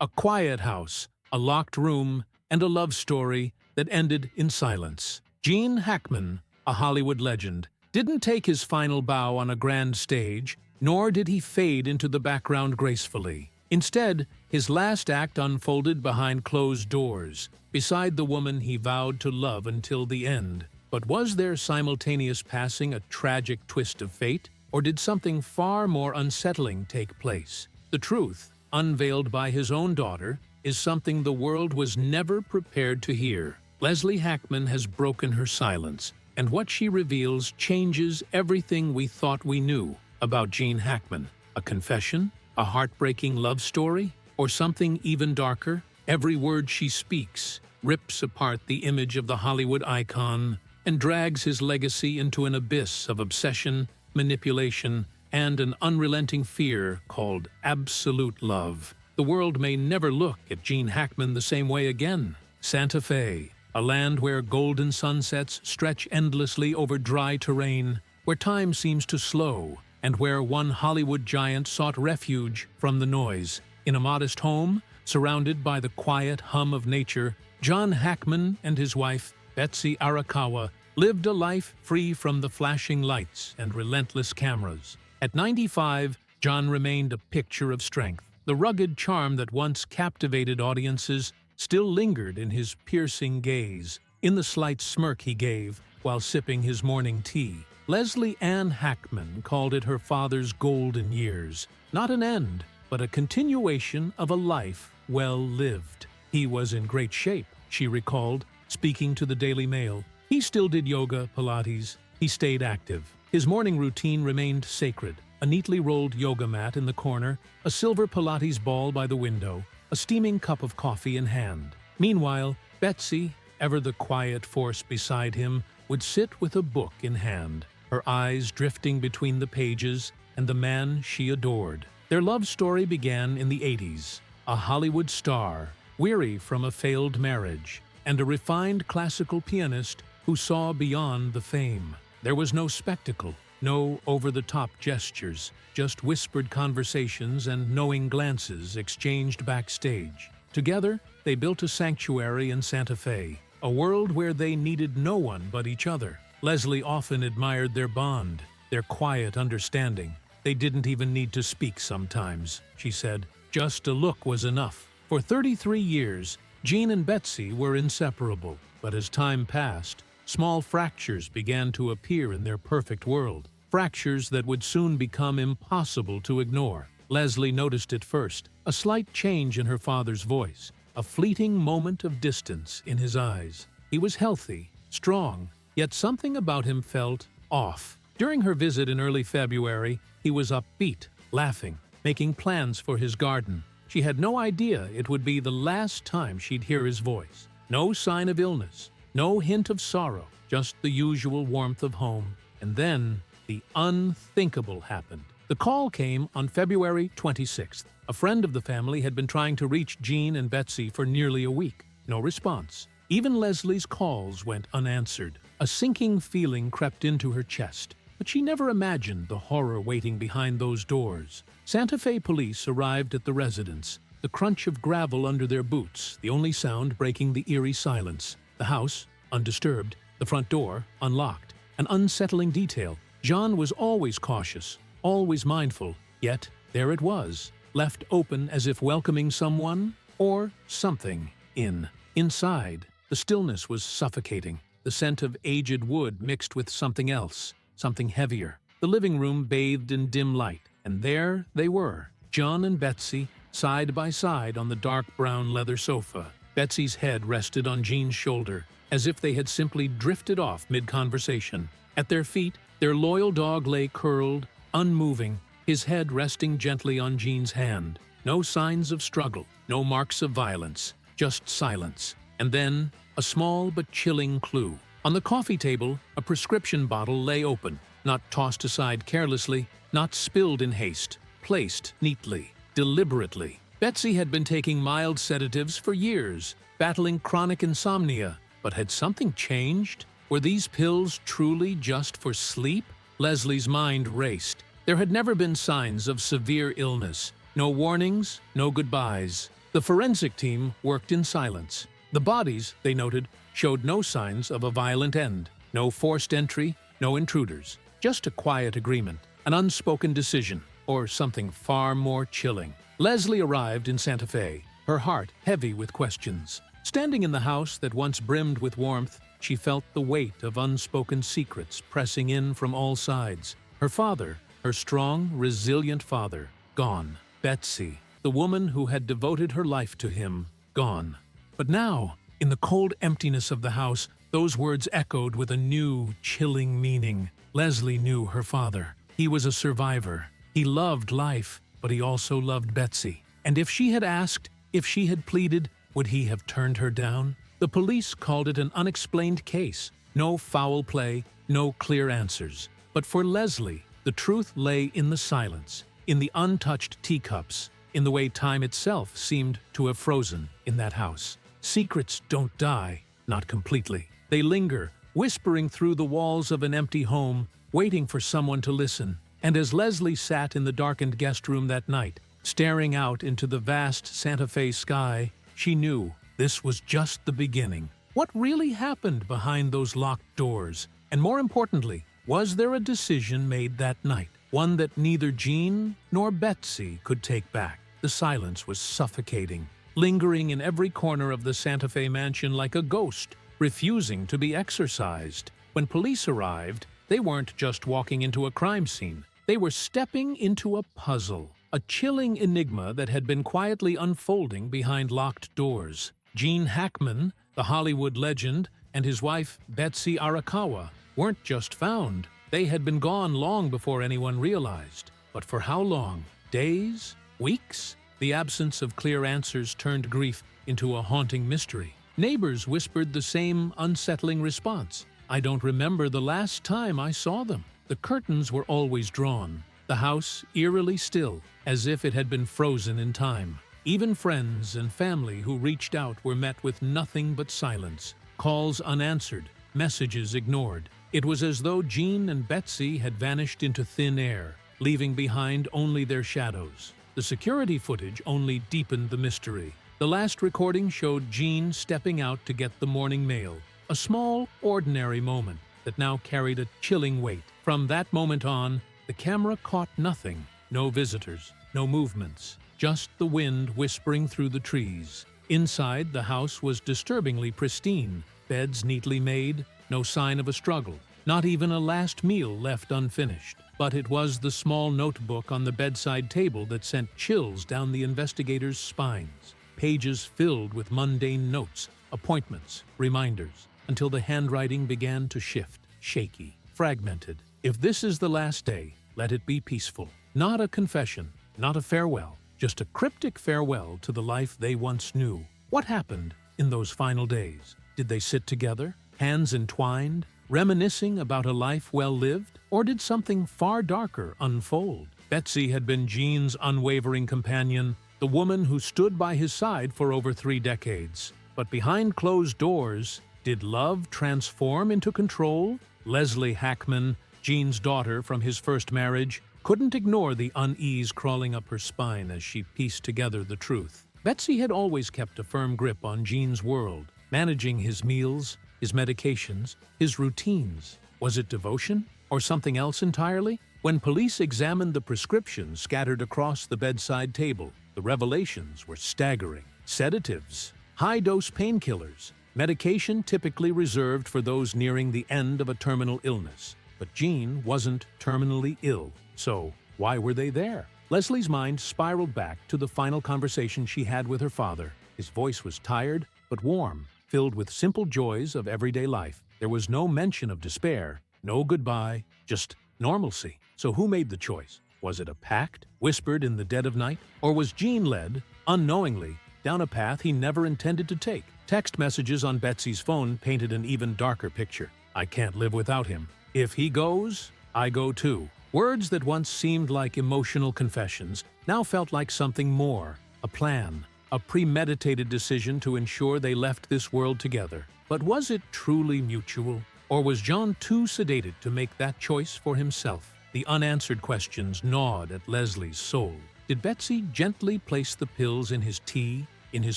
A quiet house, a locked room, and a love story that ended in silence. Gene Hackman, a Hollywood legend, didn't take his final bow on a grand stage, nor did he fade into the background gracefully. Instead, his last act unfolded behind closed doors, beside the woman he vowed to love until the end. But was their simultaneous passing a tragic twist of fate, or did something far more unsettling take place? The truth, unveiled by his own daughter, is something the world was never prepared to hear. Leslie Hackman has broken her silence, and what she reveals changes everything we thought we knew about Gene Hackman. A confession? A heartbreaking love story? Or something even darker? Every word she speaks rips apart the image of the Hollywood icon and drags his legacy into an abyss of obsession, manipulation, and an unrelenting fear called absolute love. The world may never look at Gene Hackman the same way again. Santa Fe, a land where golden sunsets stretch endlessly over dry terrain, where time seems to slow, and where one Hollywood giant sought refuge from the noise. In a modest home, surrounded by the quiet hum of nature, John Hackman and his wife, Betsy Arakawa, lived a life free from the flashing lights and relentless cameras. At 95, John remained a picture of strength. The rugged charm that once captivated audiences still lingered in his piercing gaze, in the slight smirk he gave while sipping his morning tea. Leslie Ann Hackman called it her father's golden years. Not an end, but a continuation of a life well lived. He was in great shape, she recalled, speaking to the Daily Mail. He still did yoga, Pilates. He stayed active. His morning routine remained sacred. A neatly rolled yoga mat in the corner, a silver Pilates ball by the window, a steaming cup of coffee in hand. Meanwhile, Betsy, ever the quiet force beside him, would sit with a book in hand, her eyes drifting between the pages and the man she adored. Their love story began in the 80s. A Hollywood star, weary from a failed marriage, and a refined classical pianist who saw beyond the fame. There was no spectacle, no over-the-top gestures, just whispered conversations and knowing glances exchanged backstage. Together, they built a sanctuary in Santa Fe, a world where they needed no one but each other. Leslie often admired their bond, their quiet understanding. They didn't even need to speak sometimes, she said. Just a look was enough. For 33 years, Gene and Betsy were inseparable. But as time passed, small fractures began to appear in their perfect world. Fractures that would soon become impossible to ignore. Leslie noticed it first, a slight change in her father's voice, a fleeting moment of distance in his eyes. He was healthy, strong, yet something about him felt off. During her visit in early February, he was upbeat, laughing, making plans for his garden. She had no idea it would be the last time she'd hear his voice. No sign of illness, no hint of sorrow, just the usual warmth of home. And then, the unthinkable happened. The call came on February 26th. A friend of the family had been trying to reach Gene and Betsy for nearly a week. No response. Even Leslie's calls went unanswered. A sinking feeling crept into her chest, but she never imagined the horror waiting behind those doors. Santa Fe police arrived at the residence, the crunch of gravel under their boots, the only sound breaking the eerie silence. The house, undisturbed, the front door, unlocked. An unsettling detail. John was always cautious, always mindful, yet there it was, left open as if welcoming someone or something in. Inside, the stillness was suffocating, the scent of aged wood mixed with something else, something heavier. The living room bathed in dim light, and there they were, John and Betsy, side by side on the dark brown leather sofa. Betsy's head rested on Gene's shoulder, as if they had simply drifted off mid-conversation. At their feet, their loyal dog lay curled, unmoving, his head resting gently on Gene's hand. No signs of struggle, no marks of violence, just silence. And then, a small but chilling clue. On the coffee table, a prescription bottle lay open, not tossed aside carelessly, not spilled in haste, placed neatly, deliberately. Betsy had been taking mild sedatives for years, battling chronic insomnia. But had something changed? Were these pills truly just for sleep? Leslie's mind raced. There had never been signs of severe illness. No warnings, no goodbyes. The forensic team worked in silence. The bodies, they noted, showed no signs of a violent end. No forced entry, no intruders. Just a quiet agreement, an unspoken decision, or something far more chilling. Leslie arrived in Santa Fe, her heart heavy with questions. Standing in the house that once brimmed with warmth, she felt the weight of unspoken secrets pressing in from all sides. Her father, her strong, resilient father, gone. Betsy, the woman who had devoted her life to him, gone. But now, in the cold emptiness of the house, those words echoed with a new, chilling meaning. Leslie knew her father. He was a survivor. He loved life, but he also loved Betsy. And if she had asked, if she had pleaded, would he have turned her down? The police called it an unexplained case. No foul play, no clear answers. But for Leslie, the truth lay in the silence, in the untouched teacups, in the way time itself seemed to have frozen in that house. Secrets don't die, not completely. They linger, whispering through the walls of an empty home, waiting for someone to listen. And as Leslie sat in the darkened guest room that night, staring out into the vast Santa Fe sky, she knew this was just the beginning. What really happened behind those locked doors? And more importantly, was there a decision made that night? One that neither Jean nor Betsy could take back. The silence was suffocating, lingering in every corner of the Santa Fe mansion like a ghost, refusing to be exorcised. When police arrived, they weren't just walking into a crime scene. They were stepping into a puzzle, a chilling enigma that had been quietly unfolding behind locked doors. Gene Hackman, the Hollywood legend, and his wife, Betsy Arakawa, weren't just found. They had been gone long before anyone realized. But for how long? Days? Weeks? The absence of clear answers turned grief into a haunting mystery. Neighbors whispered the same unsettling response. "I don't remember the last time I saw them." The curtains were always drawn, the house eerily still, as if it had been frozen in time. Even friends and family who reached out were met with nothing but silence, calls unanswered, messages ignored. It was as though Jean and Betsy had vanished into thin air, leaving behind only their shadows. The security footage only deepened the mystery. The last recording showed Jean stepping out to get the morning mail, a small, ordinary moment that now carried a chilling weight. From that moment on, the camera caught nothing. No visitors, no movements, just the wind whispering through the trees. Inside, the house was disturbingly pristine, beds neatly made, no sign of a struggle, not even a last meal left unfinished. But it was the small notebook on the bedside table that sent chills down the investigators' spines. Pages filled with mundane notes, appointments, reminders, until the handwriting began to shift, shaky, fragmented. If this is the last day, let it be peaceful. Not a confession, not a farewell, just a cryptic farewell to the life they once knew. What happened in those final days? Did they sit together, hands entwined, reminiscing about a life well lived? Or did something far darker unfold? Betsy had been Jean's unwavering companion, the woman who stood by his side for over 3 decades. But behind closed doors, did love transform into control? Leslie Hackman, Jean's daughter from his first marriage, couldn't ignore the unease crawling up her spine as she pieced together the truth. Betsy had always kept a firm grip on Jean's world, managing his meals, his medications, his routines. Was it devotion or something else entirely? When police examined the prescriptions scattered across the bedside table, the revelations were staggering. Sedatives, high-dose painkillers, medication typically reserved for those nearing the end of a terminal illness. But Jean wasn't terminally ill, so why were they there? Leslie's mind spiraled back to the final conversation she had with her father. His voice was tired, but warm, filled with simple joys of everyday life. There was no mention of despair, no goodbye, just normalcy. So who made the choice? Was it a pact, whispered in the dead of night? Or was Jean led, unknowingly, down a path he never intended to take? Text messages on Betsy's phone painted an even darker picture. "I can't live without him. If he goes, I go too." Words that once seemed like emotional confessions now felt like something more, a plan, a premeditated decision to ensure they left this world together. But was it truly mutual? Or was John too sedated to make that choice for himself? The unanswered questions gnawed at Leslie's soul. Did Betsy gently place the pills in his tea, in his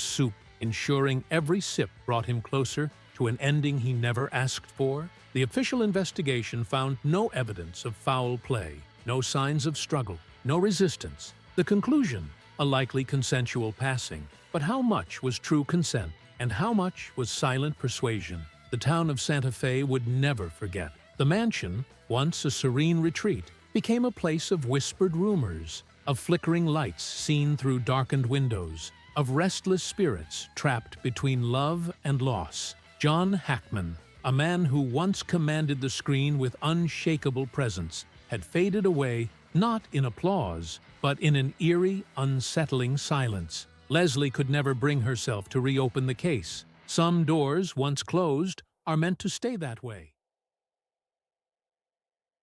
soup, ensuring every sip brought him closer to an ending he never asked for? The official investigation found no evidence of foul play, no signs of struggle, no resistance. The conclusion, a likely consensual passing. But how much was true consent, and how much was silent persuasion? The town of Santa Fe would never forget. The mansion, once a serene retreat, became a place of whispered rumors, of flickering lights seen through darkened windows, of restless spirits trapped between love and loss. John Hackman, a man who once commanded the screen with unshakable presence, had faded away not in applause, but in an eerie, unsettling silence. Leslie could never bring herself to reopen the case. Some doors, once closed, are meant to stay that way.